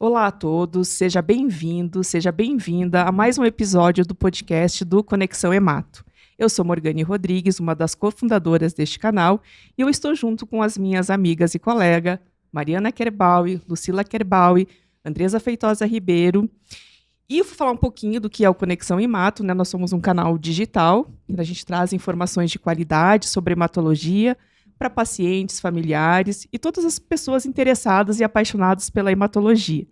Olá a todos, seja bem-vindo, seja bem-vinda a mais um episódio do podcast do Conexão Hemato. Eu sou Morgane Rodrigues, uma das cofundadoras deste canal, e eu estou junto com as minhas amigas e colegas, Mariana Kerbaui, Lucila Kerbaui, Andresa Feitosa Ribeiro. E eu vou falar um pouquinho do que é o Conexão Hemato, né? Nós somos um canal digital, a gente traz informações de qualidade sobre hematologia para pacientes, familiares e todas as pessoas interessadas e apaixonadas pela hematologia.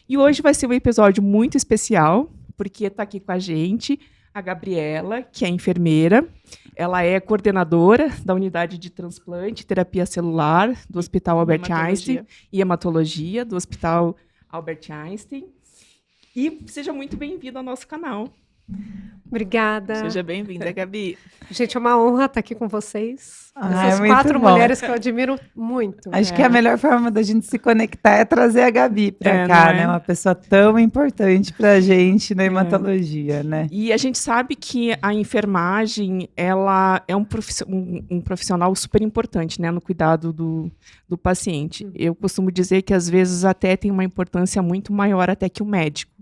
E hoje vai ser um episódio muito especial, porque está aqui com a gente a Gabriela, que é enfermeira. Ela é coordenadora da unidade de transplante e terapia celular do Hospital Albert Einstein e hematologia do Hospital Albert Einstein. E seja muito bem-vindo ao nosso canal. Obrigada. Seja bem-vinda, Gabi. Gente, é uma honra estar aqui com vocês. Essas muito 4 bom. mulheres que eu admiro muito. Acho que a melhor forma da gente se conectar é trazer a Gabi para cá, né? Uma pessoa tão importante para a gente na hematologia, né? E a gente sabe que a enfermagem, ela é um profissional super importante, né, no cuidado do paciente. Eu costumo dizer que, às vezes, até tem uma importância muito maior até que o médico,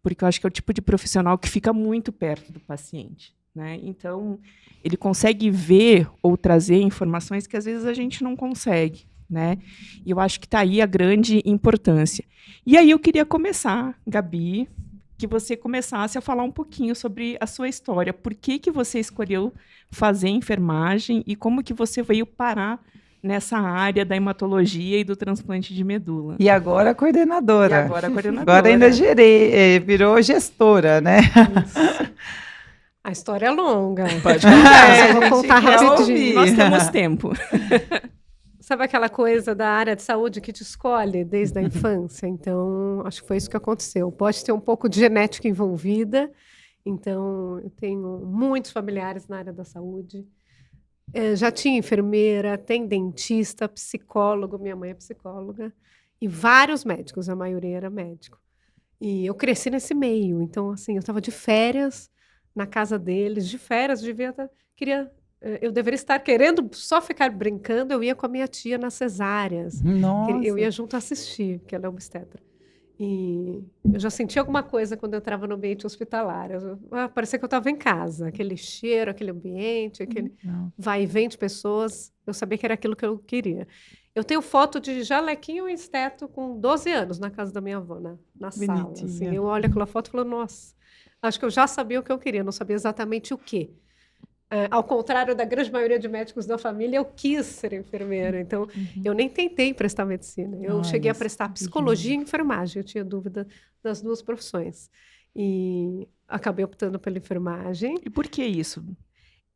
porque eu acho que é o tipo de profissional que fica muito perto do paciente, né? Então, ele consegue ver ou trazer informações que, às vezes, a gente não consegue, né? E eu acho que está aí a grande importância. E aí eu queria começar, Gabi, que você começasse a falar um pouquinho sobre a sua história. Por que você escolheu fazer enfermagem e como que você veio parar nessa área da hematologia e do transplante de medula? E agora coordenadora. Agora ainda virou gestora, né? Isso. A história é longa. Pode contar. Eu vou contar rapidinho. Nós temos tempo. Sabe aquela coisa da área de saúde que te escolhe desde a infância? Então, acho que foi isso que aconteceu. Pode ter um pouco de genética envolvida. Então, eu tenho muitos familiares na área da saúde. Já tinha enfermeira, tem dentista, psicólogo, minha mãe é psicóloga, e vários médicos, a maioria era médico. E eu cresci nesse meio, então, assim, eu estava de férias na casa deles, de férias, eu deveria estar querendo só ficar brincando, eu ia com a minha tia nas cesáreas. Nossa. Eu ia junto assistir, porque ela é obstetra. E eu já senti alguma coisa quando eu entrava no ambiente hospitalar. Parecia que eu estava em casa. Aquele cheiro, aquele ambiente, aquele vai e vem de pessoas. Eu sabia que era aquilo que eu queria. Eu tenho foto de jalequinho e esteto com 12 anos na casa da minha avó, na sala. Assim, eu olho aquela foto e falo, nossa, acho que eu já sabia o que eu queria, não sabia exatamente o quê. Ao contrário da grande maioria de médicos da família, eu quis ser enfermeira. Então, eu nem tentei prestar medicina. Eu cheguei a prestar psicologia e enfermagem. Eu tinha dúvida das duas profissões. E acabei optando pela enfermagem. E por que isso?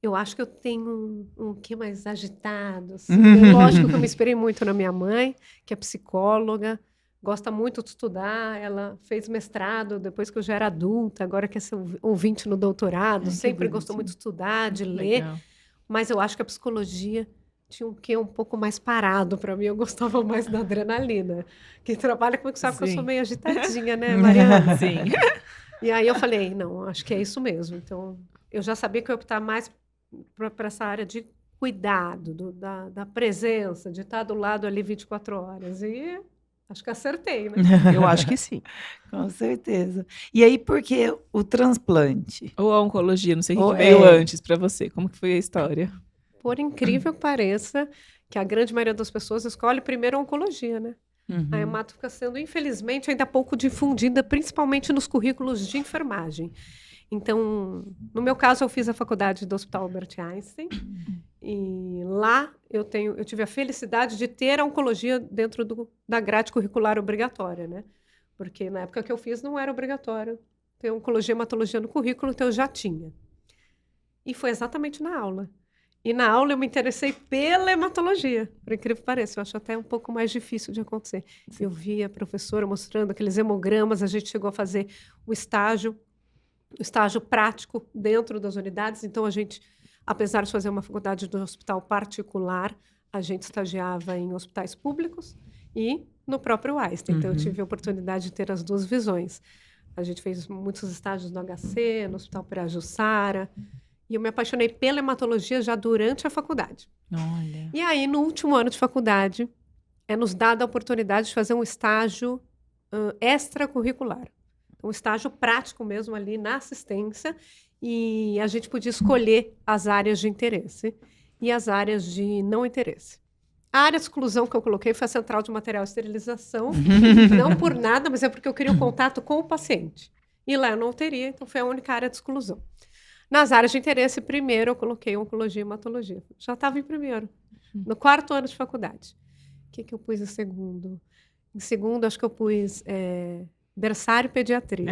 Eu acho que eu tenho um quê mais agitado. Assim. Lógico que eu me inspirei muito na minha mãe, que é psicóloga. Gosta muito de estudar, ela fez mestrado depois que eu já era adulta, agora quer ser ouvinte no doutorado, sempre gostou muito de estudar, de ler, mas eu acho que a psicologia tinha um quê um pouco mais parado para mim, eu gostava mais da adrenalina. Quem trabalha comigo sabe que eu sou meio agitadinha, né, Mariana? Sim. E aí eu falei, não, acho que é isso mesmo. Então, eu já sabia que eu ia optar mais para essa área de cuidado, da presença, de estar do lado ali 24 horas. E acho que acertei, né? Eu acho que sim. Com certeza. E aí, por que o transplante? Ou a oncologia, não sei o que veio antes para você. Como que foi a história? Por incrível que pareça, que a grande maioria das pessoas escolhe primeiro a oncologia, né? A hemato fica sendo, infelizmente, ainda pouco difundida, principalmente nos currículos de enfermagem. Então, no meu caso, eu fiz a faculdade do Hospital Albert Einstein. E lá eu tive a felicidade de ter a oncologia dentro da grade curricular obrigatória, né? Porque na época que eu fiz não era obrigatório ter oncologia e hematologia no currículo, então eu já tinha. E foi exatamente na aula. E na aula eu me interessei pela hematologia, por incrível que pareça. Eu acho até um pouco mais difícil de acontecer. Eu vi a professora mostrando aqueles hemogramas, a gente chegou a fazer o estágio prático dentro das unidades, então a gente, apesar de fazer uma faculdade do hospital particular, a gente estagiava em hospitais públicos e no próprio Einstein. Então eu tive a oportunidade de ter as duas visões. A gente fez muitos estágios no HC, no Hospital Pirajussara, e eu me apaixonei pela hematologia já durante a faculdade. Olha. E aí, no último ano de faculdade, nos dada a oportunidade de fazer um estágio extracurricular. Um estágio prático mesmo ali na assistência, e a gente podia escolher as áreas de interesse e as áreas de não interesse. A área de exclusão que eu coloquei foi a central de material e esterilização, não por nada, mas é porque eu queria o contato com o paciente. E lá eu não teria, então foi a única área de exclusão. Nas áreas de interesse, primeiro eu coloquei oncologia e hematologia. Já estava em primeiro, no 4º ano de faculdade. O que eu pus em segundo? Em segundo, acho que eu pus berçário e pediatria.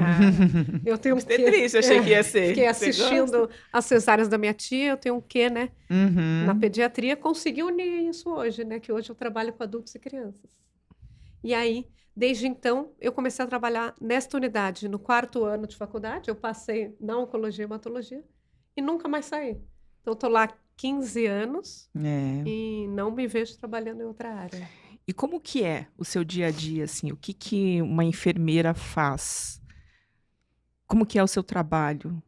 Eu tenho um quê? Triste, achei que ia ser. Fiquei assistindo as cesáreas da minha tia, eu tenho um quê, né? Na pediatria, consegui unir isso hoje, né? Que hoje eu trabalho com adultos e crianças. E aí, desde então, eu comecei a trabalhar nesta unidade. No 4º ano de faculdade, eu passei na oncologia e hematologia e nunca mais saí. Então, estou lá 15 anos e não me vejo trabalhando em outra área. E como que é o seu dia a dia, assim? O que uma enfermeira faz? Como que é o seu trabalho?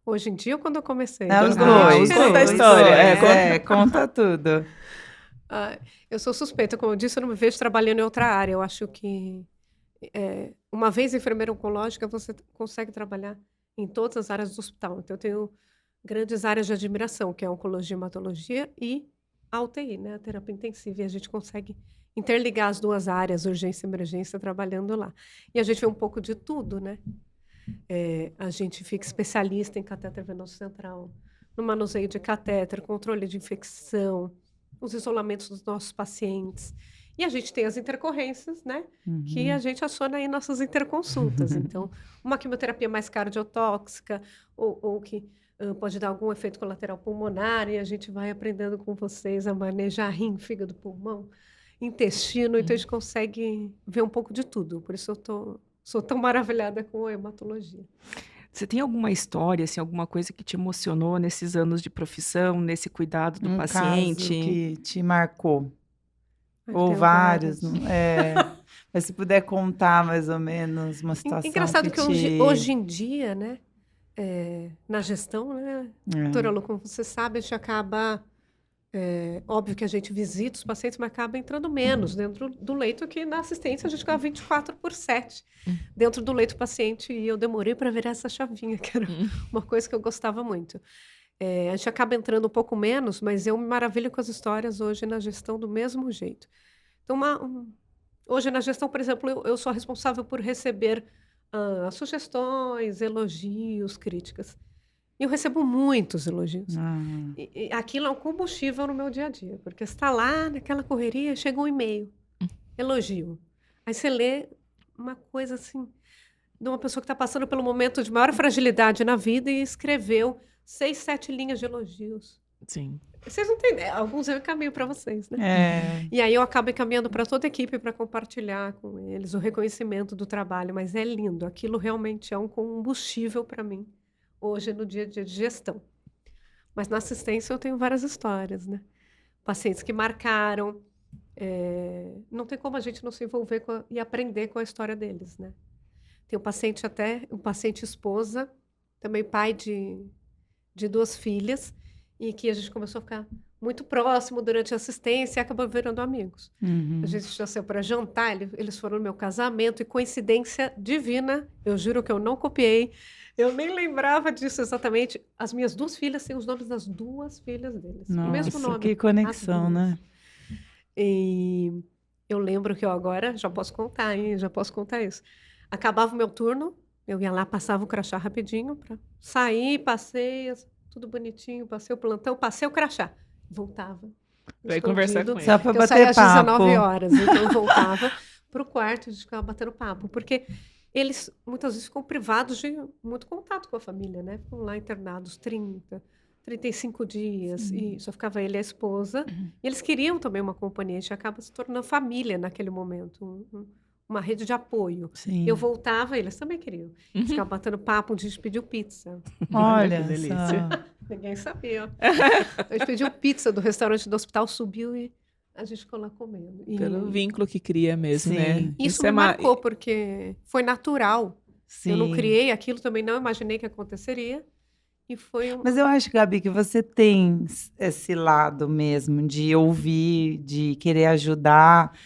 Hoje em dia ou quando eu comecei? Os dois. Conta a história. Conta tudo. Eu sou suspeita, como eu disse, eu não me vejo trabalhando em outra área. Eu acho que, uma vez enfermeira oncológica, você consegue trabalhar em todas as áreas do hospital. Então, eu tenho grandes áreas de admiração, que é a oncologia, hematologia e a UTI, né? A terapia intensiva. E a gente consegue interligar as duas áreas, urgência e emergência, trabalhando lá. E a gente vê um pouco de tudo, né? A gente fica especialista em catéter venoso central, no manuseio de catéter, controle de infecção, os isolamentos dos nossos pacientes. E a gente tem as intercorrências, né? Que a gente aciona aí nossas interconsultas. Então, uma quimioterapia mais cardiotóxica, ou que pode dar algum efeito colateral pulmonar, e a gente vai aprendendo com vocês a manejar rim, fígado, pulmão, intestino, então a gente consegue ver um pouco de tudo. Por isso eu sou tão maravilhada com a hematologia. Você tem alguma história, assim, alguma coisa que te emocionou nesses anos de profissão, nesse cuidado do paciente? Caso que te marcou? Ou Tenho vários? Mas se puder contar mais ou menos uma situação Engraçado que te... hoje em dia, né, na gestão, né, doutora Lu, como você sabe, a gente acaba... óbvio que a gente visita os pacientes, mas acaba entrando menos dentro do leito, que na assistência a gente ficava 24/7 dentro do leito do paciente, e eu demorei para virar essa chavinha, que era uma coisa que eu gostava muito. A gente acaba entrando um pouco menos, mas eu me maravilho com as histórias hoje na gestão do mesmo jeito. Então, hoje na gestão, por exemplo, eu sou responsável por receber sugestões, elogios, críticas. E eu recebo muitos elogios. E aquilo é um combustível no meu dia a dia, porque você está lá naquela correria, chega um e-mail, elogio. Aí você lê uma coisa assim, de uma pessoa que está passando pelo momento de maior fragilidade na vida e escreveu 6, 7 linhas de elogios. Sim. Vocês não têm ideia, alguns eu encaminho para vocês, né? E aí eu acabo encaminhando para toda a equipe para compartilhar com eles o reconhecimento do trabalho, mas é lindo, aquilo realmente é um combustível para mim, hoje no dia a dia de gestão. Mas na assistência eu tenho várias histórias, né? Pacientes que marcaram, não tem como a gente não se envolver e aprender com a história deles, né? Tem um paciente esposa, também pai de 2 filhas, e que a gente começou a ficar muito próximo durante a assistência e acabou virando amigos. A gente já saiu para jantar, eles foram no meu casamento, e coincidência divina, eu juro que eu não copiei, eu nem lembrava disso exatamente. As minhas 2 filhas têm os nomes das 2 filhas deles. Nossa, o mesmo nome. Que conexão, né? E eu lembro que eu agora já posso contar, hein? Já posso contar isso. Acabava o meu turno, eu ia lá, passava o crachá rapidinho para sair, passei, tudo bonitinho, passei o plantão, passei o crachá. Voltava. Vai conversar com ele. Só para Eu bater saía às papo. 19 horas, então eu voltava para o quarto e a gente ficava batendo papo, porque eles muitas vezes ficam privados de muito contato com a família, né? Ficam lá internados 30, 35 dias, e só ficava ele e a esposa. E eles queriam também uma companhia, a gente acaba se tornando família naquele momento, uma rede de apoio. Sim. Eu voltava, eles também queriam. Ficava batendo papo, um dia a gente pediu pizza. Olha que delícia. Ninguém sabia. A gente pediu pizza do restaurante do hospital, subiu e a gente ficou lá comendo. Pelo vínculo que cria mesmo, Sim. né? Isso me marcou, porque foi natural. Sim. Eu não criei aquilo, também não imaginei que aconteceria. E foi Mas eu acho, Gabi, que você tem esse lado mesmo de ouvir, de querer ajudar.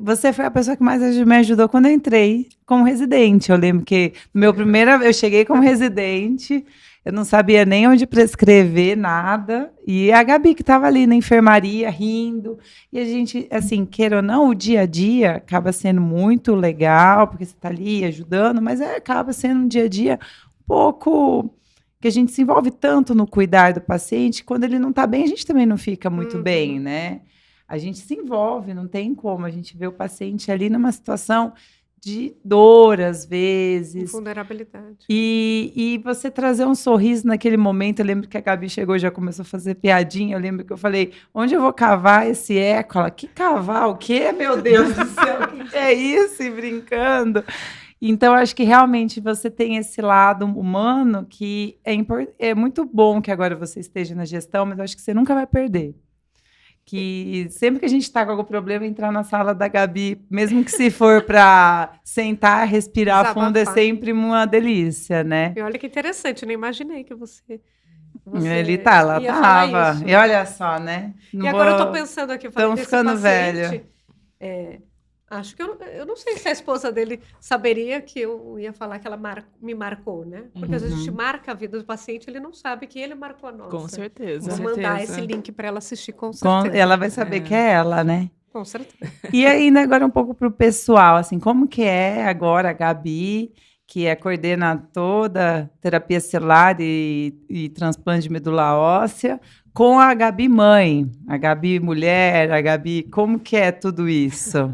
Você foi a pessoa que mais me ajudou quando eu entrei como residente. Eu lembro que eu cheguei como residente, eu não sabia nem onde prescrever nada, e a Gabi que estava ali na enfermaria rindo, e a gente, assim, queira ou não, o dia a dia acaba sendo muito legal, porque você está ali ajudando, mas acaba sendo um dia a dia um pouco que a gente se envolve tanto no cuidar do paciente, quando ele não está bem, a gente também não fica muito bem, né? A gente se envolve, não tem como. A gente vê o paciente ali numa situação de dor, às vezes. Vulnerabilidade. E você trazer um sorriso naquele momento. Eu lembro que a Gabi chegou e já começou a fazer piadinha. Eu lembro que eu falei, onde eu vou cavar esse eco? Ela, que cavar? O quê, meu Deus do céu? O que é isso? E brincando. Então, acho que realmente você tem esse lado humano que é muito bom que agora você esteja na gestão, mas eu acho que você nunca vai perder. Que sempre que a gente está com algum problema, entrar na sala da Gabi, mesmo que se for para sentar, respirar Desabafar. fundo, é sempre uma delícia, né? E olha que interessante, eu nem imaginei que você ela tava. E olha só, né? Agora eu tô pensando aqui, Estamos ficando velho. Acho que eu não sei se a esposa dele saberia que eu ia falar que ela me marcou, né? Porque às vezes a gente marca a vida do paciente, ele não sabe que ele marcou a nossa. Com certeza. Vou mandar esse link para ela assistir, com certeza. Ela vai saber que é ela, né? Com certeza. E ainda agora um pouco para o pessoal, assim, como que é agora a Gabi, que coordena toda terapia celular e transplante de medula óssea, com a Gabi mãe, a Gabi mulher, a Gabi, como que é tudo isso?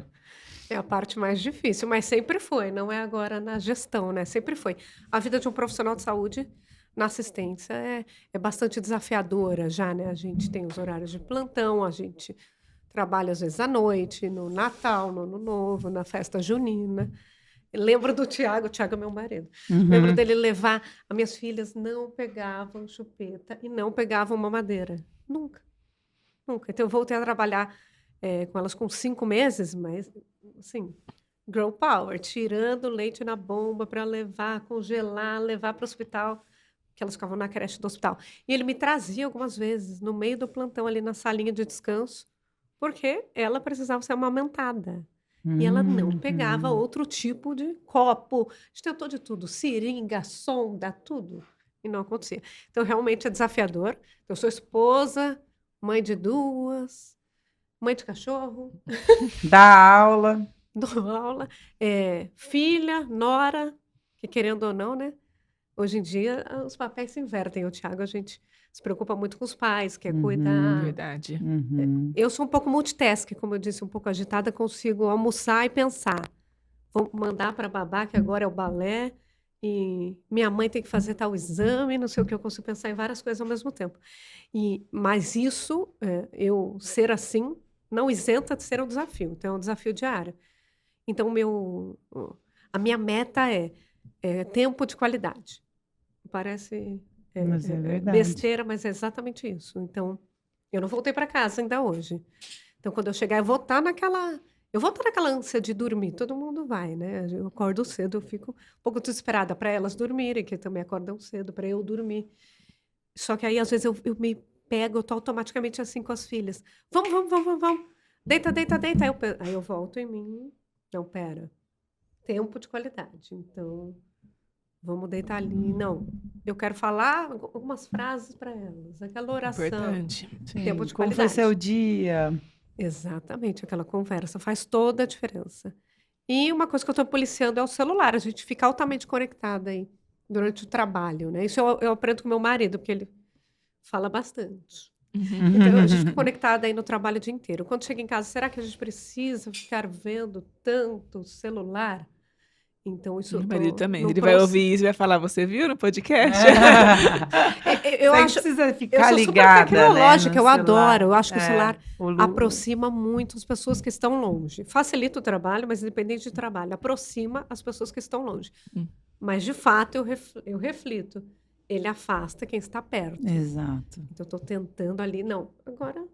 É a parte mais difícil, mas sempre foi, não é agora na gestão, né? Sempre foi. A vida de um profissional de saúde na assistência é bastante desafiadora já, né? A gente tem os horários de plantão, a gente trabalha às vezes à noite, no Natal, no Ano Novo, na festa junina. Lembro do Tiago, o Tiago é meu marido. Lembro dele levar, as minhas filhas não pegavam chupeta e não pegavam mamadeira. Nunca. Nunca. Então eu voltei a trabalhar com elas com 5 meses, mas assim, girl power, tirando leite na bomba para levar, congelar, levar para o hospital, que elas ficavam na creche do hospital. E ele me trazia algumas vezes, no meio do plantão, ali na salinha de descanso, porque ela precisava ser amamentada. E ela não pegava outro tipo de copo. A gente tentou de tudo, seringa, sonda, tudo. E não acontecia. Então, realmente é desafiador. Eu sou esposa, mãe de 2, mãe de cachorro. Dá aula. Dou aula. Filha, nora, que querendo ou não, né? Hoje em dia, os papéis se invertem. O Thiago, a gente se preocupa muito com os pais, quer cuidar. Verdade. Eu sou um pouco multitask, como eu disse, um pouco agitada, consigo almoçar e pensar. Vou mandar para babá, que agora é o balé, e minha mãe tem que fazer tal exame, não sei o que, eu consigo pensar em várias coisas ao mesmo tempo. Mas isso, eu ser assim, não isenta de ser um desafio. Então, é um desafio diário. Então, a minha meta é tempo de qualidade. Parece Mas é verdade. besteira, mas é exatamente isso. Então, eu não voltei para casa ainda hoje. Então, quando eu chegar, eu vou estar naquela ânsia de dormir. Todo mundo vai, né? Eu acordo cedo, eu fico um pouco desesperada para elas dormirem, que também acordam cedo, para eu dormir. Só que aí, às vezes, eu me pego, eu tô automaticamente assim com as filhas. Vamos. Deita. Aí eu volto em mim. Não, pera. Tempo de qualidade. Então, vamos deitar ali. Não, eu quero falar algumas frases para elas. Aquela oração. Importante. Sim. Tempo de Como qualidade. foi seu dia? Exatamente, aquela conversa faz toda a diferença. E uma coisa que eu estou policiando é o celular. A gente fica altamente conectada aí durante o trabalho, né? Isso eu aprendo com meu marido, porque ele fala bastante. Então, a gente fica conectada aí no trabalho o dia inteiro. Quando chega em casa, será que a gente precisa ficar vendo tanto celular? Então, isso... Meu marido também. Ele vai ouvir isso e vai falar, você viu no podcast? Eu acho... precisa ficar eu sou ligada, super tecnológica, né, eu celular. adoro. Eu acho que o celular aproxima muito as pessoas que estão longe. Facilita o trabalho, mas independente de trabalho, aproxima as pessoas que estão longe. Mas, de fato, eu reflito. Ele afasta quem está perto. Exato. Então, eu estou tentando ali. Não, agora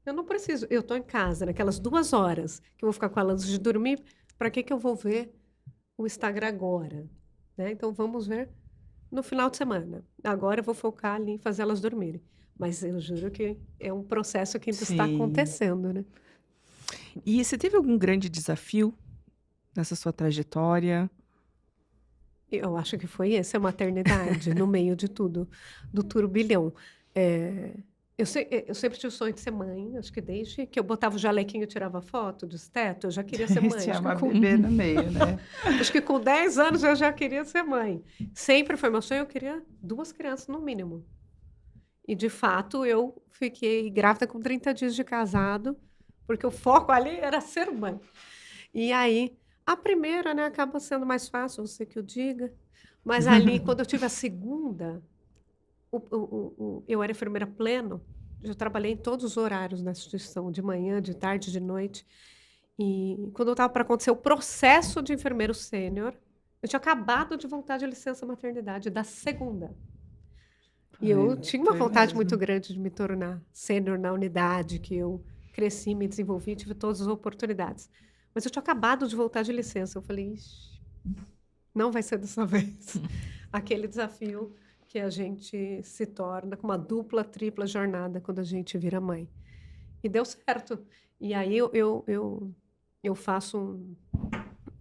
eu não preciso. Eu estou em casa, naquelas 2 horas que eu vou ficar com ela antes de dormir. Para que eu vou ver o Instagram agora? Né? Então, vamos ver no final de semana. Agora eu vou focar ali em fazer elas dormirem. Mas eu juro que é um processo que ainda está acontecendo, né? E você teve algum grande desafio nessa sua trajetória? Eu acho que foi esse, a maternidade, no meio de tudo, do turbilhão. Eu sempre tive o sonho de ser mãe, acho que desde que eu botava o jalequinho e tirava foto do esteto, eu já queria ser mãe. Tinha uma bebê no meio, né? Acho que com 10 anos eu já queria ser mãe. Sempre foi meu sonho, eu queria 2 crianças no mínimo. E, de fato, eu fiquei grávida com 30 dias de casado, porque o foco ali era ser mãe. E aí, a primeira, né, acaba sendo mais fácil, você que o diga. Mas ali, quando eu tive a segunda, eu era enfermeira pleno, eu trabalhei em todos os horários na instituição, de manhã, de tarde, de noite. E quando eu estava para acontecer o processo de enfermeiro sênior, eu tinha acabado de voltar de licença maternidade da segunda. E eu tinha uma vontade muito grande de me tornar sênior na unidade, que eu cresci, me desenvolvi, tive todas as oportunidades. Mas eu tinha acabado de voltar de licença. Eu falei, ixi, não vai ser dessa vez. Aquele desafio que a gente se torna com uma dupla, tripla jornada quando a gente vira mãe. E deu certo. E aí eu faço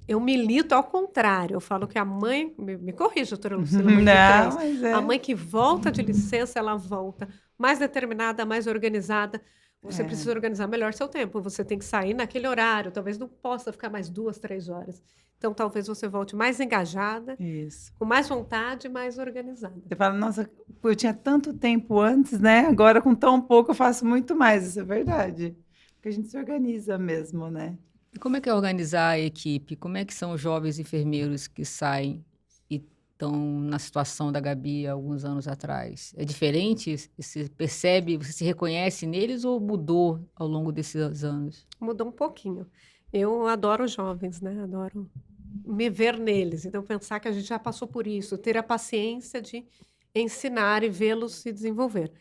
eu milito ao contrário. Eu falo que a mãe... Me corrija, doutora Lucila. Não, mas A mãe que volta de licença, ela volta mais determinada, mais organizada. Você precisa organizar melhor seu tempo. Você tem que sair naquele horário. Talvez não possa ficar mais 2, 3 horas. Então, talvez você volte mais engajada, com mais vontade, mais organizada. Você fala, nossa, eu tinha tanto tempo antes, né? Agora, com tão pouco, eu faço muito mais. Isso é verdade. Porque a gente se organiza mesmo, né? E como é que é organizar a equipe? Como é que são os jovens enfermeiros que saem e estão na situação da Gabi há alguns anos atrás? É diferente? Você percebe, você se reconhece neles ou mudou ao longo desses anos? Mudou um pouquinho. Eu adoro os jovens, né? Adoro me ver neles. Então, pensar que a gente já passou por isso, ter a paciência de ensinar e vê-los se desenvolver.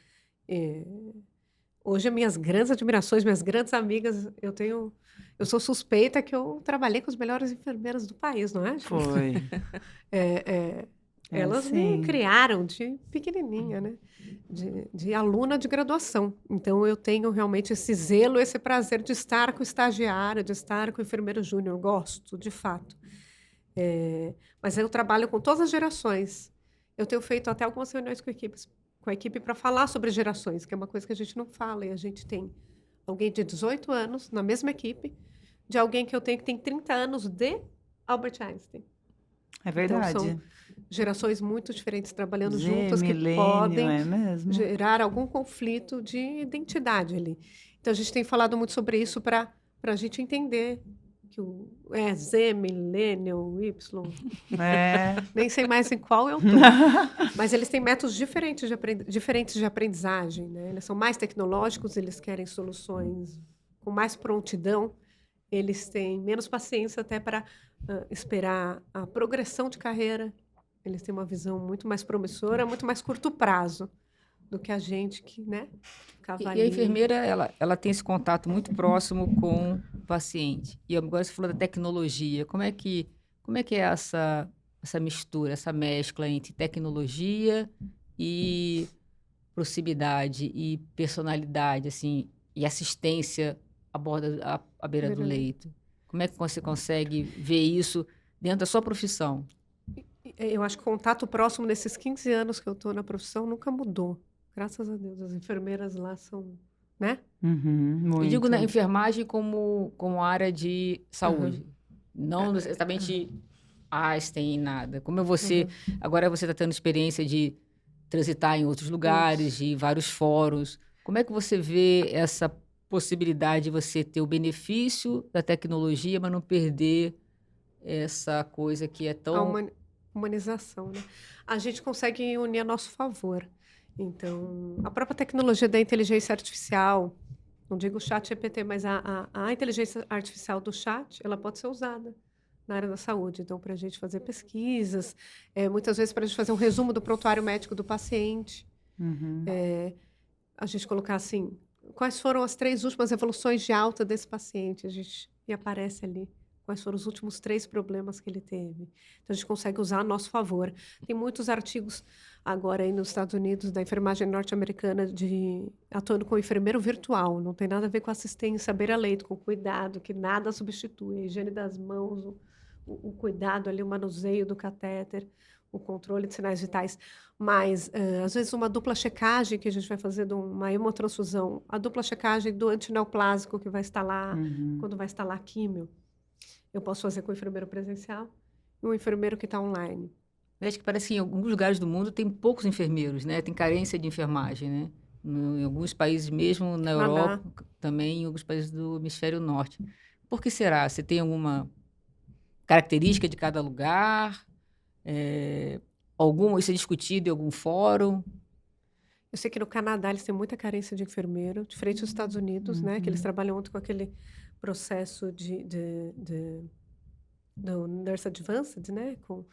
Hoje, minhas grandes admirações, minhas grandes amigas, eu sou suspeita que eu trabalhei com as melhores enfermeiras do país, não é? Foi. Elas me criaram de pequenininha, né? De aluna de graduação. Então, eu tenho realmente esse zelo, esse prazer de estar com o estagiário, de estar com o enfermeiro júnior. Gosto, de fato. Mas eu trabalho com todas as gerações. Eu tenho feito até algumas reuniões com a equipe para falar sobre gerações, que é uma coisa que a gente não fala. E a gente tem alguém de 18 anos na mesma equipe, de alguém que eu tenho que tem 30 anos de Albert Einstein. É verdade. Então, são gerações muito diferentes trabalhando Z, juntas que milênio, podem gerar algum conflito de identidade ali. Então, a gente tem falado muito sobre isso para a gente entender que o Z, milênio, Y... Nem sei mais em qual eu estou. Mas eles têm métodos diferentes de aprendizagem, né? Eles são mais tecnológicos, eles querem soluções com mais prontidão. Eles têm menos paciência até para esperar a progressão de carreira. Eles têm uma visão muito mais promissora, muito mais curto prazo do que a gente que, né, ficava ali. E a enfermeira, ela tem esse contato muito próximo com o paciente. E agora você falou da tecnologia. Como é que é essa mistura, essa mescla entre tecnologia e proximidade e personalidade, assim, e assistência à beira do leito? Como é que você consegue ver isso dentro da sua profissão? Eu acho que o contato próximo nesses 15 anos que eu estou na profissão nunca mudou. Graças a Deus, as enfermeiras lá são, né? Muito. Eu digo na enfermagem como área de saúde. Não exatamente Einstein, nada. Como agora você está tendo experiência de transitar em outros lugares, de vários fóruns. Como é que você vê essa possibilidade de você ter o benefício da tecnologia, mas não perder essa coisa que é tão... A humanização, né? A gente consegue unir a nosso favor. Então, a própria tecnologia da inteligência artificial, não digo o chat GPT, mas a inteligência artificial do chat, ela pode ser usada na área da saúde. Então, para a gente fazer pesquisas, muitas vezes para a gente fazer um resumo do prontuário médico do paciente. A gente colocar assim, quais foram as 3 últimas evoluções de alta desse paciente? E aparece ali quais foram os últimos 3 problemas que ele teve. Então, a gente consegue usar a nosso favor. Tem muitos artigos agora aí nos Estados Unidos, da enfermagem norte-americana, atuando com enfermeiro virtual. Não tem nada a ver com assistência à beira-leito, com cuidado, que nada substitui. A higiene das mãos, o cuidado ali, o manuseio do catéter, o controle de sinais vitais. Mas, às vezes, uma dupla checagem que a gente vai fazer de uma hemotransfusão, a dupla checagem do antineoplásico que vai instalar, quando vai instalar químio, eu posso fazer com o enfermeiro presencial e o enfermeiro que está online. Eu acho que parece que em alguns lugares do mundo tem poucos enfermeiros, né? Tem carência de enfermagem, né? Em alguns países mesmo, na Europa, também em alguns países do hemisfério norte. Por que será? Você tem alguma característica de cada lugar? Isso é discutido em algum fórum? Eu sei que no Canadá eles têm muita carência de enfermeiro, diferente dos Estados Unidos, né? Que eles trabalham muito com aquele processo do Nurse Advanced, né? Com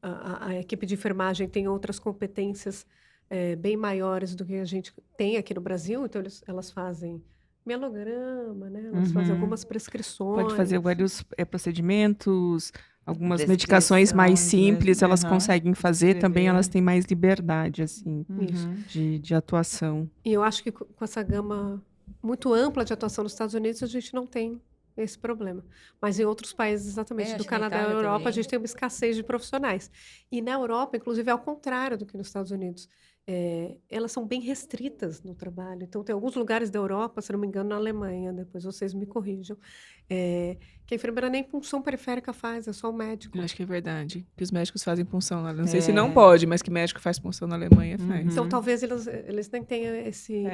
a equipe de enfermagem tem outras competências bem maiores do que a gente tem aqui no Brasil, então elas fazem mielograma, né? Elas fazem algumas prescrições. Pode fazer vários procedimentos, algumas medicações mais simples, mesmo, elas conseguem fazer também, elas têm mais liberdade, assim, Isso. de atuação. E eu acho que com essa gama muito ampla de atuação nos Estados Unidos, a gente não tem esse problema. Mas em outros países, exatamente, do Canadá e da Europa, também. A gente tem uma escassez de profissionais. E na Europa, inclusive, é ao contrário do que nos Estados Unidos. Elas são bem restritas no trabalho. Então, tem alguns lugares da Europa, se não me engano, na Alemanha, depois vocês me corrijam, que a enfermeira nem punção periférica faz, é só o médico. Eu acho que é verdade, que os médicos fazem punção lá. Não sei se não pode, mas que médico faz punção na Alemanha faz. Então, talvez eles nem tenham esse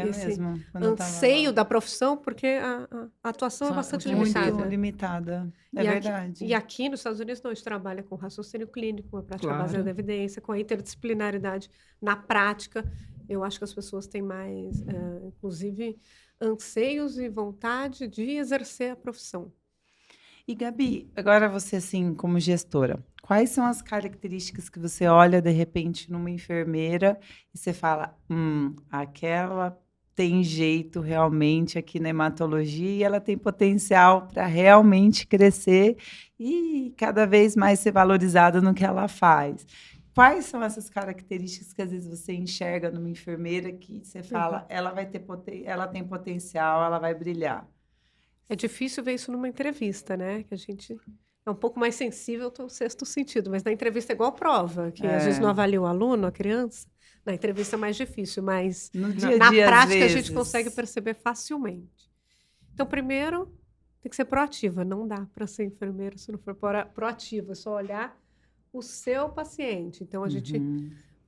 anseio da profissão, porque a atuação é bastante limitada. Muito limitada, verdade. E aqui nos Estados Unidos, não, a gente trabalha com raciocínio clínico, com a prática baseada na evidência, com a interdisciplinaridade na prática. Eu acho que as pessoas têm mais, inclusive, anseios e vontade de exercer a profissão. E, Gabi, agora você, assim, como gestora, quais são as características que você olha, de repente, numa enfermeira e você fala, aquela tem jeito realmente aqui na hematologia e ela tem potencial para realmente crescer e cada vez mais ser valorizada no que ela faz? Quais são essas características que às vezes você enxerga numa enfermeira que você fala, ela tem potencial, ela vai brilhar? É difícil ver isso numa entrevista, né? Que a gente é um pouco mais sensível ao sexto sentido, mas na entrevista é igual prova, que às vezes não avalia o aluno, a criança. Na entrevista é mais difícil, mas no dia na prática a gente consegue perceber facilmente. Então, primeiro, tem que ser proativa. Não dá para ser enfermeira se não for proativa, é só olhar o seu paciente. Então, a gente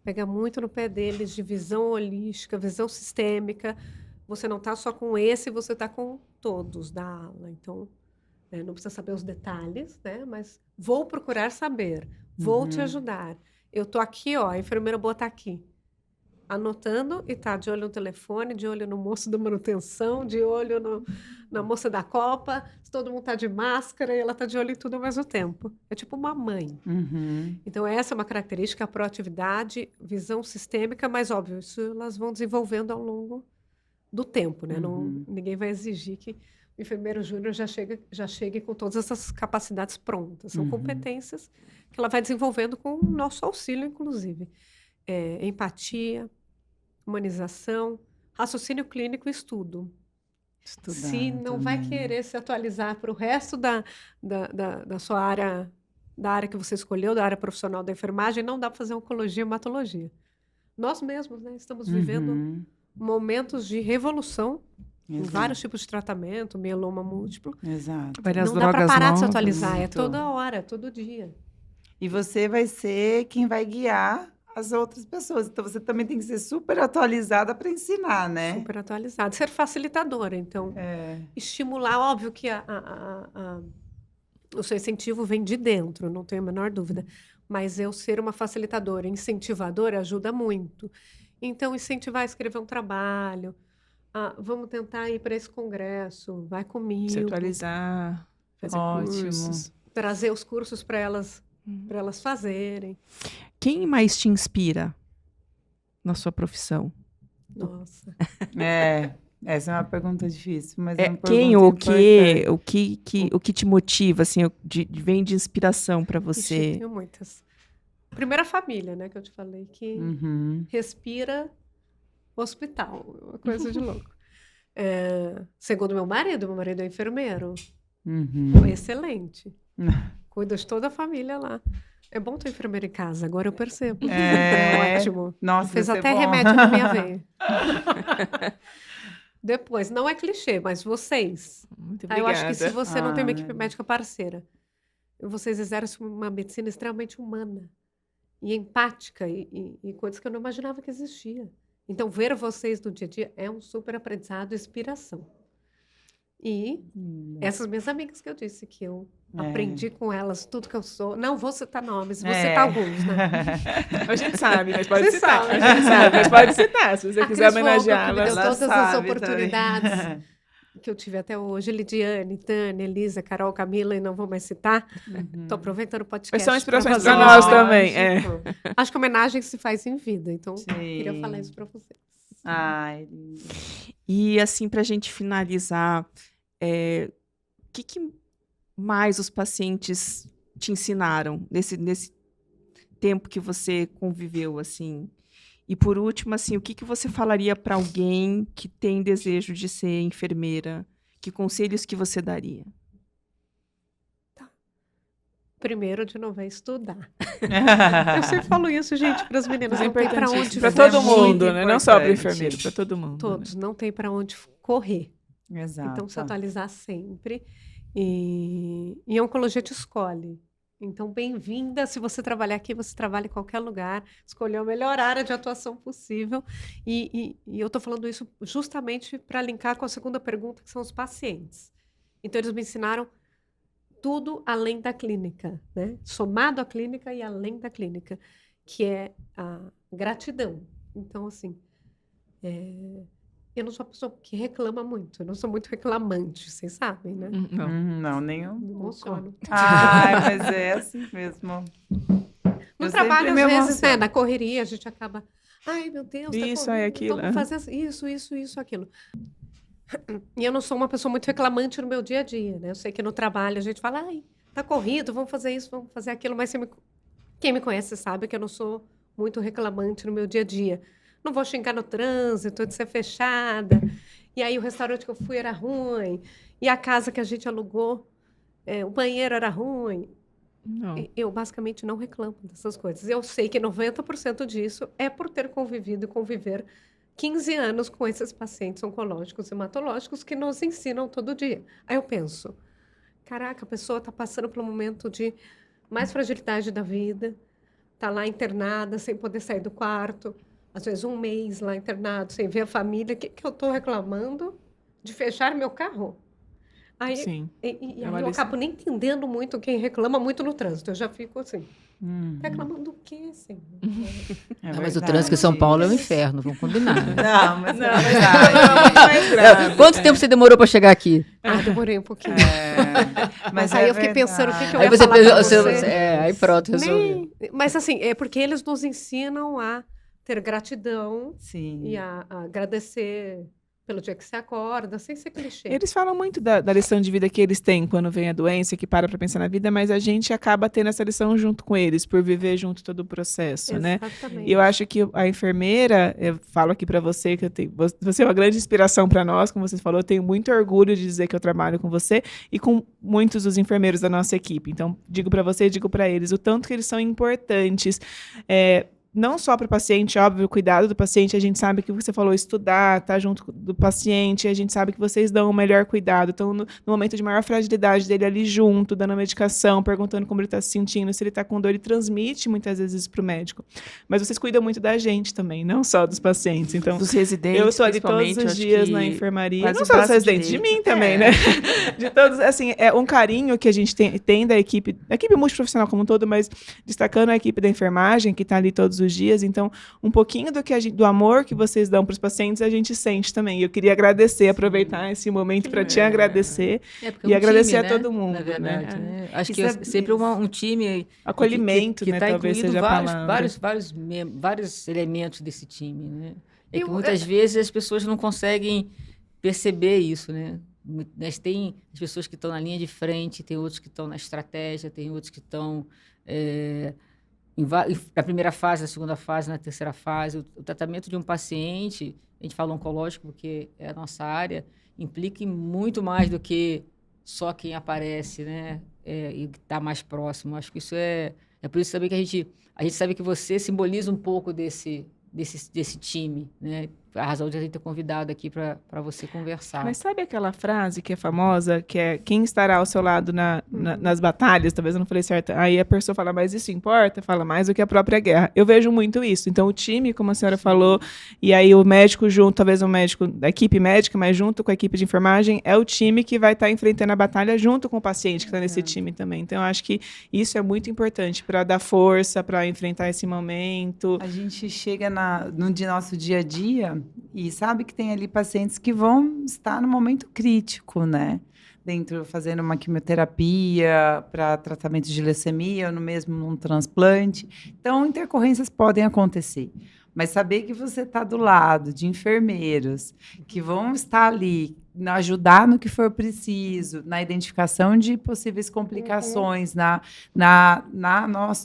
pega muito no pé deles de visão holística, visão sistêmica. Você não está só com esse, você está com todos da ala. Então, não precisa saber os detalhes, né? Mas vou procurar saber, vou te ajudar. Eu estou aqui, a enfermeira boa está aqui, anotando e está de olho no telefone, de olho no moço da manutenção, de olho na moça da copa, se todo mundo está de máscara e ela está de olho em tudo ao mesmo tempo. É tipo uma mãe. Então, essa é uma característica, a proatividade, visão sistêmica, mas, óbvio, isso elas vão desenvolvendo ao longo do tempo, né? Ninguém vai exigir que o enfermeiro júnior já chegue com todas essas capacidades prontas. São competências que ela vai desenvolvendo com o nosso auxílio, inclusive. Empatia, humanização, raciocínio clínico e estudo. Se não vai querer se atualizar para o resto da sua área, da área que você escolheu, da área profissional da enfermagem, não dá para fazer oncologia e hematologia. Nós mesmos, né, estamos vivendo momentos de revolução em vários tipos de tratamento, mieloma múltiplo. Exato. Várias não dá para parar de se novas. atualizar, é toda hora, todo dia. E você vai ser quem vai guiar as outras pessoas. Então, você também tem que ser super atualizada para ensinar, né? Super atualizada. Ser facilitadora, então. Estimular, óbvio que o seu incentivo vem de dentro, não tenho a menor dúvida. Mas eu ser uma facilitadora, incentivadora, ajuda muito. Então, incentivar a escrever um trabalho. Vamos tentar ir para esse congresso, vai comigo. Se atualizar, fazer cursos. Trazer os cursos para elas fazerem. Quem mais te inspira na sua profissão? Nossa. Essa é uma pergunta difícil, mas é uma quem pergunta ou o importante. que te motiva, assim, vem de inspiração para você? Ixi, tenho muitas. Primeiro a família, né, que eu te falei, que respira hospital, uma coisa de louco. Segundo meu marido é enfermeiro. Excelente. Cuida de toda a família lá. É bom ter enfermeiro em casa, agora eu percebo. É ótimo. Nossa, fez isso é até bom. remédio na minha veia. Depois, não é clichê, mas vocês. Muito Eu acho que se obrigada. você não tem uma equipe médica parceira, vocês exercem uma medicina extremamente humana e empática e coisas que eu não imaginava que existia. Então, ver vocês no dia a dia é um super aprendizado e inspiração. E essas minhas amigas que eu disse que eu aprendi com elas tudo que eu sou. Não vou citar nomes, vou citar alguns, né? A gente sabe, mas pode Você citar. sabe. A gente sabe, mas pode citar, se você A quiser Cris Volga, que me homenageá-las. deu todas as sabe oportunidades também. que eu tive até hoje. Lidiane, Tânia, Elisa, Carol, Camila, e não vou mais citar. Estou aproveitando o podcast. Mas são inspirações fazer para nós uma também. homenagem. Acho que homenagem se faz em vida, então queria Sim. falar isso para vocês. Ai, lindo. E assim, para a gente finalizar, o que mais os pacientes te ensinaram nesse tempo que você conviveu, assim? E por último, assim, o que você falaria para alguém que tem desejo de ser enfermeira? Que conselhos que você daria? Primeiro, de novo, é estudar. Eu sempre falo isso, gente, para as meninas. Mas é Não tem para importante onde para fugir. todo mundo, né? Não só para o importante. enfermeiro, para todo mundo. Todos, né? não tem para onde correr. Exato. Então, se atualizar sempre. E oncologia te escolhe. Então, bem-vinda. Se você trabalhar aqui, você trabalha em qualquer lugar. Escolheu a melhor área de atuação possível. E eu estou falando isso justamente para linkar com a segunda pergunta, que são os pacientes. Então, eles me ensinaram tudo além da clínica, né? Somado à clínica e além da clínica, que é a gratidão. Então, assim, eu não sou uma pessoa que reclama muito, eu não sou muito reclamante, vocês sabem, né? Não. Não, nenhum. Me emociono. Ai, mas é assim mesmo. No Eu trabalho, sempre às me vezes, né, emociono. na correria, a gente acaba... Ai, meu Deus, tá Isso, correndo, aquilo, vamos fazer isso, aquilo. E eu não sou uma pessoa muito reclamante no meu dia a dia, né? Eu sei que no trabalho a gente fala, ai, tá corrido, vamos fazer isso, vamos fazer aquilo, mas quem me conhece sabe que eu não sou muito reclamante no meu dia a dia. Não vou xingar no trânsito, de ser fechada. E aí o restaurante que eu fui era ruim. E a casa que a gente alugou, o banheiro era ruim. Não. Eu basicamente não reclamo dessas coisas. Eu sei que 90% disso é por ter convivido e conviver 15 anos com esses pacientes oncológicos e hematológicos que nos ensinam todo dia. Aí eu penso, caraca, a pessoa está passando por um momento de mais fragilidade da vida, está lá internada, sem poder sair do quarto, às vezes um mês lá internado, sem ver a família. O que eu estou reclamando de fechar meu carro? Aí, Sim. E É aí uma eu lição. acabo nem entendendo muito quem reclama muito no trânsito. Eu já fico assim, reclamando do quê, assim? É Não, mas o verdade. trânsito em São Paulo é um inferno, vamos combinar. Não, mas Não, é mas verdade. mais grave. Quanto tempo você demorou para chegar aqui? Demorei um pouquinho. Mas aí é eu fiquei pensando o que eu Aí ia você falar pra pensou, você. aí pronto, resolveu. Mas assim, é porque eles nos ensinam a ter gratidão Sim. e a agradecer pelo dia que você acorda, sem ser clichê. Eles falam muito da lição de vida que eles têm quando vem a doença, que para pensar na vida, mas a gente acaba tendo essa lição junto com eles, por viver junto todo o processo, né? Exatamente. E eu acho que a enfermeira, eu falo aqui para você, que você é uma grande inspiração para nós, como você falou, eu tenho muito orgulho de dizer que eu trabalho com você e com muitos dos enfermeiros da nossa equipe. Então, digo para você e digo para eles o tanto que eles são importantes, não só para o paciente, óbvio, o cuidado do paciente, a gente sabe que você falou estudar, tá junto do paciente, a gente sabe que vocês dão o melhor cuidado, estão no momento de maior fragilidade dele ali junto, dando a medicação, perguntando como ele está se sentindo, se ele está com dor, ele transmite muitas vezes para o médico. Mas vocês cuidam muito da gente também, não só dos pacientes. Então, dos residentes, eu estou ali todos principalmente, os acho dias que na enfermaria, faz não o só dos braço residentes, de direito. mim também, né? De todos, assim, é um carinho que a gente tem da equipe multiprofissional como um todo, mas destacando a equipe da enfermagem, que está ali todos os dias. Então, um pouquinho do amor que vocês dão para os pacientes, a gente sente também. E eu queria agradecer, aproveitar esse momento para te agradecer Porque e um agradecer time, a todo mundo, na verdade, né? Acho que Isso é sempre um time Acolhimento, que né? está Talvez incluindo seja a palavra. vários elementos desse time, né? É que Eu- muitas vezes as pessoas não conseguem perceber isso, né? Tem as pessoas que estão na linha de frente, tem outros que estão na estratégia, tem outros que estão na primeira fase, na segunda fase, na terceira fase. O tratamento de um paciente, a gente fala oncológico porque é a nossa área, implica em muito mais do que só quem aparece, né? E está mais próximo. Acho que isso é por isso também que a gente sabe que você simboliza um pouco desse time, né? A razão de a gente ter convidado aqui para você conversar. Mas sabe aquela frase que é famosa, que é quem estará ao seu lado nas batalhas? Talvez eu não falei certo. Aí a pessoa fala, mas isso importa? Fala mais do que a própria guerra. Eu vejo muito isso. Então o time, como a senhora falou, e aí o médico junto, talvez o médico da equipe médica, mas junto com a equipe de enfermagem, é o time que vai estar enfrentando a batalha junto com o paciente que está nesse time também. Então eu acho que isso é muito importante para dar força, para enfrentar esse momento. A gente chega no nosso dia a dia e sabe que tem ali pacientes que vão estar no momento crítico, né? Dentro, fazendo uma quimioterapia para tratamento de leucemia, ou mesmo num transplante. Então, intercorrências podem acontecer. Mas saber que você está do lado de enfermeiros que vão estar ali, ajudar no que for preciso, na identificação de possíveis complicações,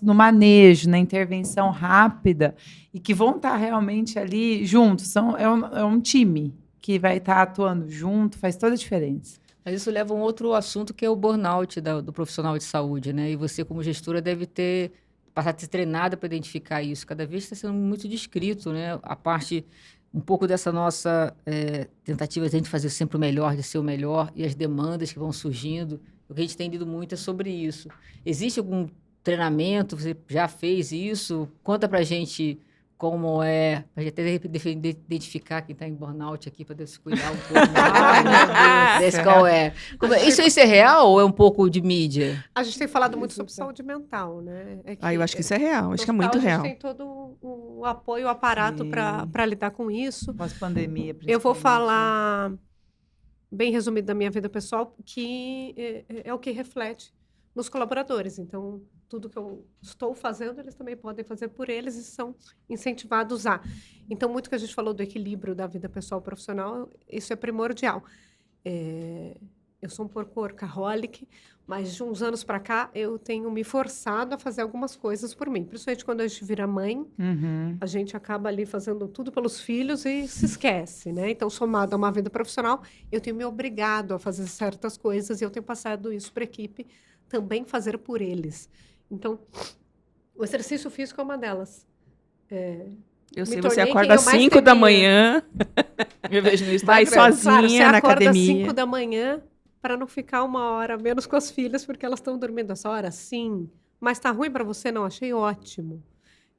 no manejo, na intervenção rápida, e que vão estar realmente ali juntos. É um time que vai estar atuando junto, faz toda a diferença. Mas isso leva a um outro assunto, que é o burnout do profissional de saúde, né? E você, como gestora, deve passar a ser treinada para identificar isso. Cada vez está sendo muito descrito, né? A parte, um pouco dessa nossa tentativa de a gente fazer sempre o melhor, de ser o melhor, e as demandas que vão surgindo. O que a gente tem lido muito é sobre isso. Existe algum treinamento? Você já fez isso? Conta para a gente como é, para a gente até identificar quem está em burnout aqui, para se cuidar um pouco mais. Qual é. Isso é real ou é um pouco de mídia? A gente tem falado muito sobre saúde mental, né? Eu acho que isso é real, acho que é muito real. A gente tem todo o apoio, o aparato para lidar com isso. Pós-pandemia, eu vou falar, bem resumido, da minha vida pessoal, que é o que reflete nos colaboradores. Então, tudo que eu estou fazendo, eles também podem fazer por eles e são incentivados a. Então, muito que a gente falou do equilíbrio da vida pessoal e profissional, isso é primordial. Eu sou um workaholic, mas de uns anos para cá, eu tenho me forçado a fazer algumas coisas por mim. Principalmente quando a gente vira mãe, a gente acaba ali fazendo tudo pelos filhos e se esquece, né? Então, somado a uma vida profissional, eu tenho me obrigado a fazer certas coisas e eu tenho passado isso para a equipe também fazer por eles. Então, o exercício físico é uma delas. Eu sei, você acorda às 5 da manhã. Eu vejo isso. Vai sozinha na academia. Você acorda às 5 da manhã para não ficar uma hora menos com as filhas, porque elas estão dormindo essa hora? Sim. Mas tá ruim para você? Não, achei ótimo.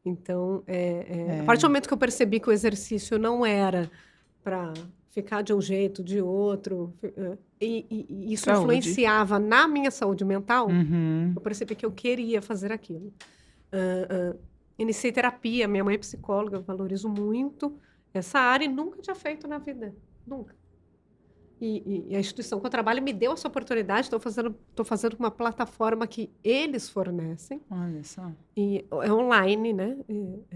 Então, a partir do momento que eu percebi que o exercício não era para ficar de um jeito, de outro, e isso influenciava na minha saúde mental, eu percebi que eu queria fazer aquilo. Iniciei terapia, minha mãe é psicóloga, eu valorizo muito essa área e nunca tinha feito na vida, nunca. E a instituição que eu trabalho me deu essa oportunidade, estou fazendo uma plataforma que eles fornecem. Olha só. E é online, né?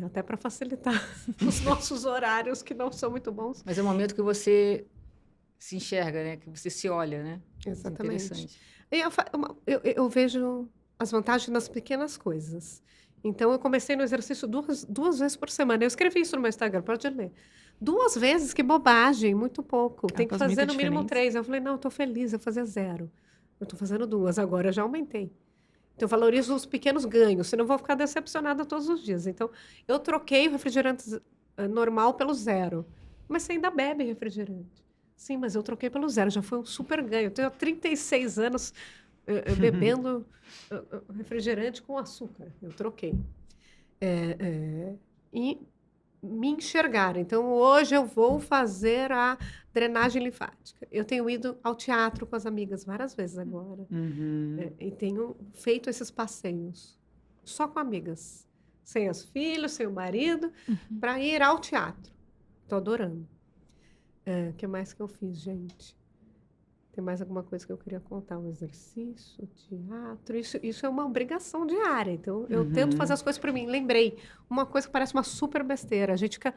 Até para facilitar os nossos horários, que não são muito bons. Mas é o momento que você se enxerga, né? Que você se olha, né? Exatamente. Eu vejo as vantagens nas pequenas coisas. Então, eu comecei no exercício duas vezes por semana. Eu escrevi isso no meu Instagram, pode ler. 2 vezes, que bobagem, muito pouco. Tem que fazer no mínimo 3. Eu falei, não, eu estou feliz, eu fazia 0. Eu estou fazendo 2, agora eu já aumentei. Então, eu valorizo os pequenos ganhos, senão eu vou ficar decepcionada todos os dias. Então, eu troquei o refrigerante normal pelo 0. Mas você ainda bebe refrigerante. Sim, mas eu troquei pelo 0, já foi um super ganho. Eu tenho há 36 anos bebendo refrigerante com açúcar. Eu troquei. E me enxergar. Então, hoje eu vou fazer a drenagem linfática. Eu tenho ido ao teatro com as amigas várias vezes agora. E tenho feito esses passeios só com amigas. Sem os filhos, sem o marido, para ir ao teatro. Estou adorando. O que mais que eu fiz, gente? Tem mais alguma coisa que eu queria contar? Um exercício, teatro... Isso é uma obrigação diária. Então, eu tento fazer as coisas para mim. Lembrei, uma coisa que parece uma super besteira. A gente fica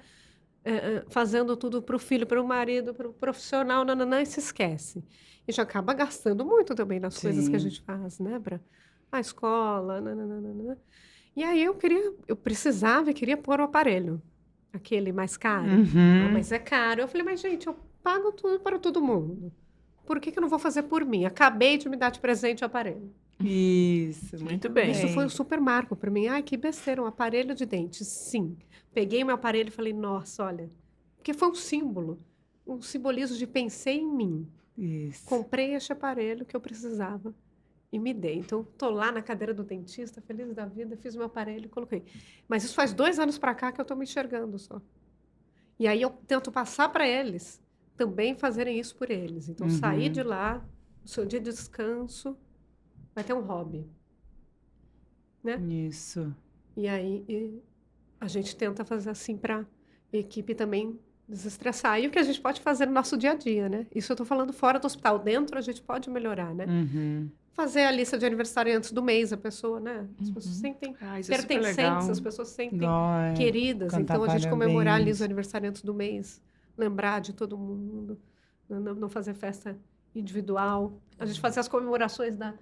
fazendo tudo para o filho, para o marido, para o profissional, nananã, e se esquece. E já acaba gastando muito também nas coisas que a gente faz, né? Para a escola, nananana. E aí eu precisava e queria pôr o aparelho, aquele mais caro. Mas é caro. Eu falei, mas gente, eu pago tudo para todo mundo. Por que eu não vou fazer por mim? Acabei de me dar de presente o aparelho. Isso, muito bem. Isso foi um super marco para mim. Ai, que besteira, um aparelho de dente. Sim. Peguei meu aparelho e falei, nossa, olha. Porque foi um símbolo. Um simbolismo de pensei em mim. Isso. Comprei este aparelho que eu precisava e me dei. Então, tô lá na cadeira do dentista, feliz da vida, fiz meu aparelho e coloquei. Mas isso faz 2 anos para cá que eu tô me enxergando só. E aí eu tento passar para eles também fazerem isso por eles. Então, sair de lá, no seu dia de descanso, vai ter um hobby. Né? Isso. E aí a gente tenta fazer assim para a equipe também desestressar. E o que a gente pode fazer no nosso dia a dia, né? Isso eu estou falando fora do hospital. Dentro a gente pode melhorar, né? Fazer a lista de aniversariantes do mês, a pessoa, né? As pessoas sentem pertencentes, as pessoas sentem queridas. Então, a gente comemorar ali os aniversariantes do mês, lembrar de todo mundo, não fazer festa individual. A gente fazer as comemorações da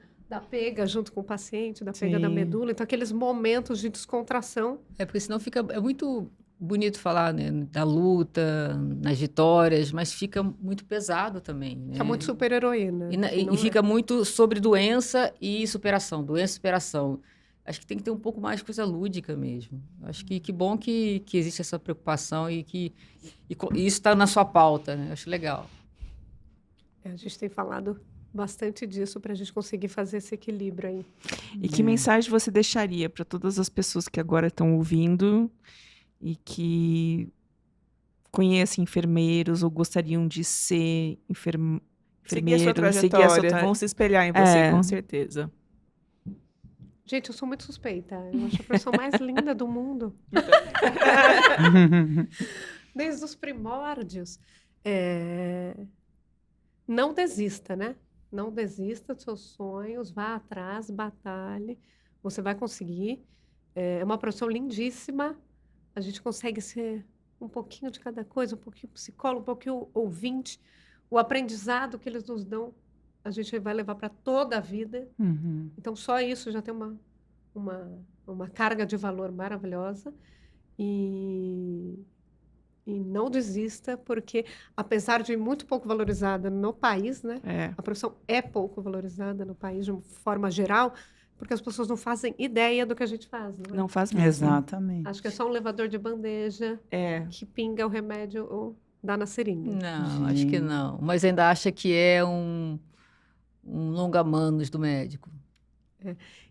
pega junto com o paciente, da pega da medula. Então, aqueles momentos de descontração. Porque senão é muito bonito falar, né, da luta, nas vitórias, mas fica muito pesado também. Né? Fica muito super-heroína. E fica muito sobre doença e superação. Doença e superação. Acho que tem que ter um pouco mais de coisa lúdica mesmo. Acho que bom que existe essa preocupação e isso está na sua pauta. Né? Acho legal. A gente tem falado bastante disso para a gente conseguir fazer esse equilíbrio aí. E que mensagem você deixaria para todas as pessoas que agora estão ouvindo e que conhecem enfermeiros ou gostariam de ser enfermeiro, seguir a sua trajetória, vão se espelhar em você, com certeza. Gente, eu sou muito suspeita. Eu acho a pessoa mais linda do mundo. Desde os primórdios. Não desista, né? Não desista dos seus sonhos, vá atrás, batalhe. Você vai conseguir. É uma profissão lindíssima. A gente consegue ser um pouquinho de cada coisa, um pouquinho psicólogo, um pouquinho ouvinte. O aprendizado que eles nos dão, a gente vai levar para toda a vida. Então, só isso já tem uma carga de valor maravilhosa. E não desista, porque, apesar de muito pouco valorizada no país, né? A profissão é pouco valorizada no país, de uma forma geral, porque as pessoas não fazem ideia do que a gente faz. Não faz mesmo. Exatamente. Acho que é só um levador de bandeja que pinga o remédio ou dá na seringa. Não, acho que não. Mas ainda acha que é um longa-manos do médico.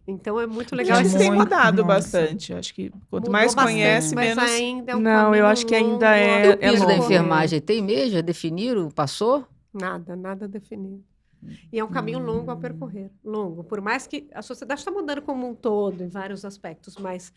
Então é muito legal. Isso tem mudado bastante. Acho que quanto mais conhece, mas menos... ainda é um Não, eu acho que ainda é o piso da longo. enfermagem tem mesmo? Já definiram? Passou? Nada definido. E é um caminho longo a percorrer. Longo. Por mais que a sociedade está mudando como um todo, em vários aspectos, mas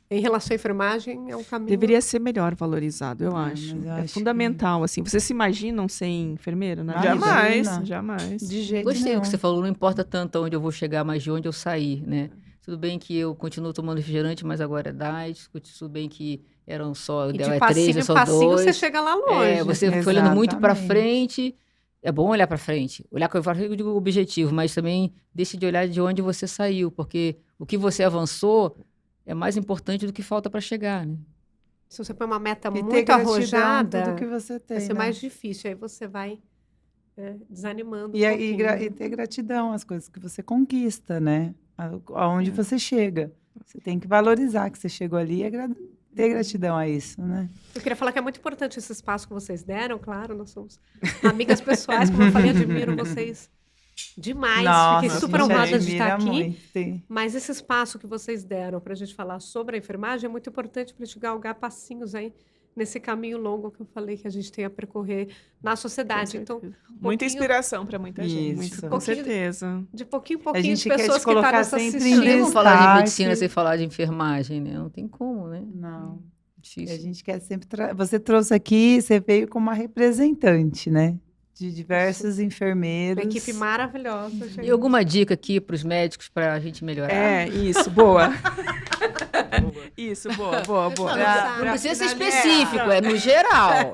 em relação à enfermagem, é um caminho... Deveria ser melhor valorizado, eu acho. É fundamental, assim. Vocês se imaginam ser enfermeira? Né? Jamais. De jeito Gostei nenhum. do que você falou. Não importa tanto onde eu vou chegar, mas de onde eu sair, né? Tudo bem que eu continuo tomando refrigerante, mas agora é diet. Tudo bem que eram só... E de de passinho em passinho, você chega lá longe. Você foi olhando muito para frente. É bom olhar para frente. Olhar com o objetivo, mas também deixe de olhar de onde você saiu, porque o que você avançou é mais importante do que falta para chegar, né? Se você põe uma meta E ter muito gratidão arrojada, tudo que você tem, vai ser né? mais difícil. Aí você vai desanimando E, um e, pouquinho. e ter gratidão às coisas que você conquista, né? Aonde você chega. Você tem que valorizar que você chegou ali e ter gratidão a isso, né? Eu queria falar que é muito importante esse espaço que vocês deram, claro, nós somos amigas pessoais, como eu falei, admiro vocês demais. Nossa, Fiquei super a gente honrada de estar admira aqui. muito. Mas esse espaço que vocês deram para a gente falar sobre a enfermagem é muito importante para a gente galgar passinhos aí nesse caminho longo que eu falei que a gente tem a percorrer na sociedade. Então, muita inspiração para muita gente. Isso. Com certeza. De pouquinho em A pouquinho, gente as quer pessoas te que estão colocar nos sempre em assistindo. destaque. Vamos falar de medicina sem falar de enfermagem, né? Não tem como, né? Não. Difícil. A gente quer sempre... Você trouxe aqui, você veio como uma representante, né? de diversos enfermeiros. Uma equipe maravilhosa, gente. E alguma dica aqui para os médicos para a gente melhorar? Isso, boa. Isso, boa. Não precisa ser específico, é no geral.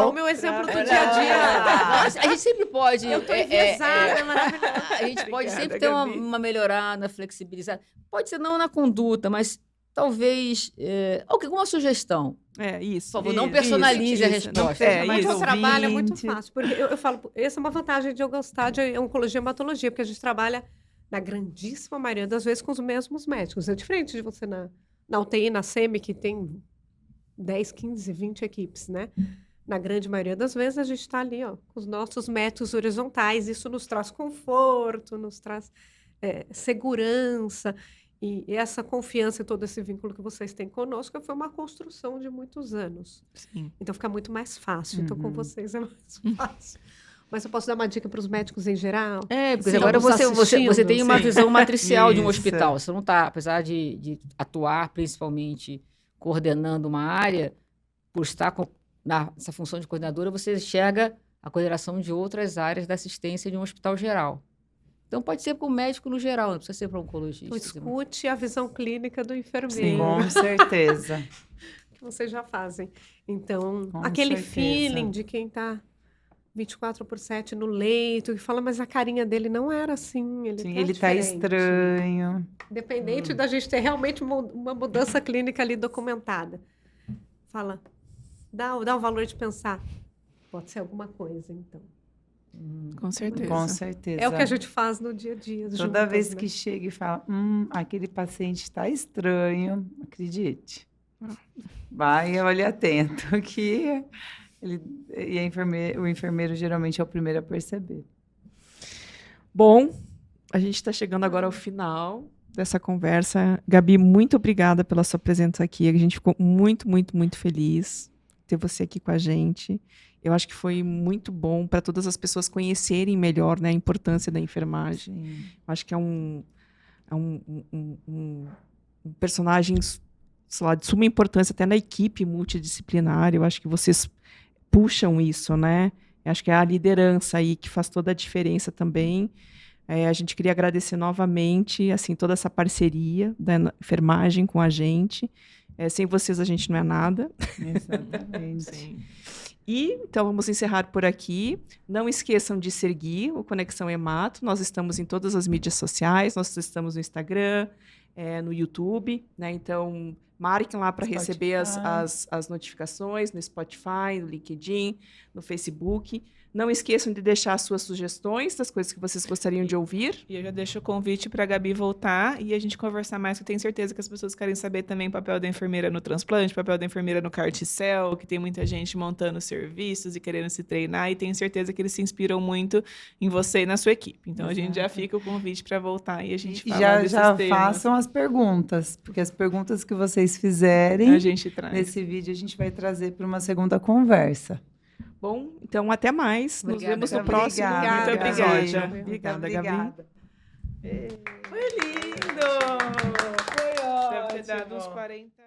O meu exemplo do dia a dia. A gente sempre pode... Eu tô enviesada, maravilhosa. A gente pode sempre ter uma melhorada, flexibilizada. Pode ser não na conduta, mas talvez... alguma sugestão. Isso. Por favor, não personalize a resposta. Mas o trabalho é muito fácil. Porque eu falo, essa é uma vantagem de eu gostar de oncologia e hematologia, porque a gente trabalha, na grandíssima maioria das vezes, com os mesmos médicos. É diferente de você na UTI, na SEMI, que tem 10, 15, 20 equipes, né? Na grande maioria das vezes, a gente está ali, com os nossos métodos horizontais. Isso nos traz conforto, nos traz segurança. E essa confiança e todo esse vínculo que vocês têm conosco foi uma construção de muitos anos. Sim. Então, fica muito mais fácil. Então, com vocês é mais fácil. Mas eu posso dar uma dica para os médicos em geral? Porque sim, agora você tem uma visão matricial de um Isso. hospital. Você não está, apesar de atuar principalmente coordenando uma área, por estar nessa função de coordenadora, você enxerga a coordenação de outras áreas da assistência de um hospital geral. Então, pode ser para o médico no geral, não precisa ser para o oncologista. Então, escute a visão clínica do enfermeiro. Sim, com certeza. Que vocês já fazem. Então, Com aquele certeza. feeling de quem está 24/7 no leito, que fala, mas a carinha dele não era assim. Ele tá estranho. Independente da gente ter realmente uma mudança clínica ali documentada. Fala, dá o valor de pensar. Pode ser alguma coisa, então. Com certeza. Com certeza. É o que a gente faz no dia a dia. Toda juntas, vez né? que chega e fala, aquele paciente está estranho, acredite. Vai, olhe atento, que o enfermeiro geralmente é o primeiro a perceber. Bom, a gente está chegando agora ao final dessa conversa. Gabi, muito obrigada pela sua presença aqui. A gente ficou muito, muito, muito feliz de ter você aqui com a gente. Eu acho que foi muito bom para todas as pessoas conhecerem melhor, né, a importância da enfermagem. Sim. Acho que é um personagem, sei lá, de suma importância até na equipe multidisciplinar. Eu acho que vocês puxam isso, né? Eu acho que é a liderança aí que faz toda a diferença também. A gente queria agradecer novamente, assim, toda essa parceria da enfermagem com a gente. Sem vocês a gente não é nada. Exatamente. Sim. E, então, vamos encerrar por aqui. Não esqueçam de seguir o Conexão Hemato. Nós estamos em todas as mídias sociais. Nós estamos no Instagram, no YouTube, né? Então, marquem lá para receber as notificações no Spotify, no LinkedIn, no Facebook. Não esqueçam de deixar suas sugestões das coisas que vocês gostariam de ouvir. E eu já deixo o convite para a Gabi voltar e a gente conversar mais, que eu tenho certeza que as pessoas querem saber também o papel da enfermeira no transplante, o papel da enfermeira no CAR-T-cell, que tem muita gente montando serviços e querendo se treinar, e tenho certeza que eles se inspiram muito em você e na sua equipe. Então, a gente já fica o convite para voltar e a gente falar desses temas. Já façam as perguntas, porque as perguntas que vocês fizerem a gente traz. Nesse vídeo a gente vai trazer para uma segunda conversa. Bom, então até mais. Obrigada, Nos vemos no Gabi. próximo episódio. Obrigada, Gabi. Foi lindo! Foi ótimo. Deve ter dado uns 40.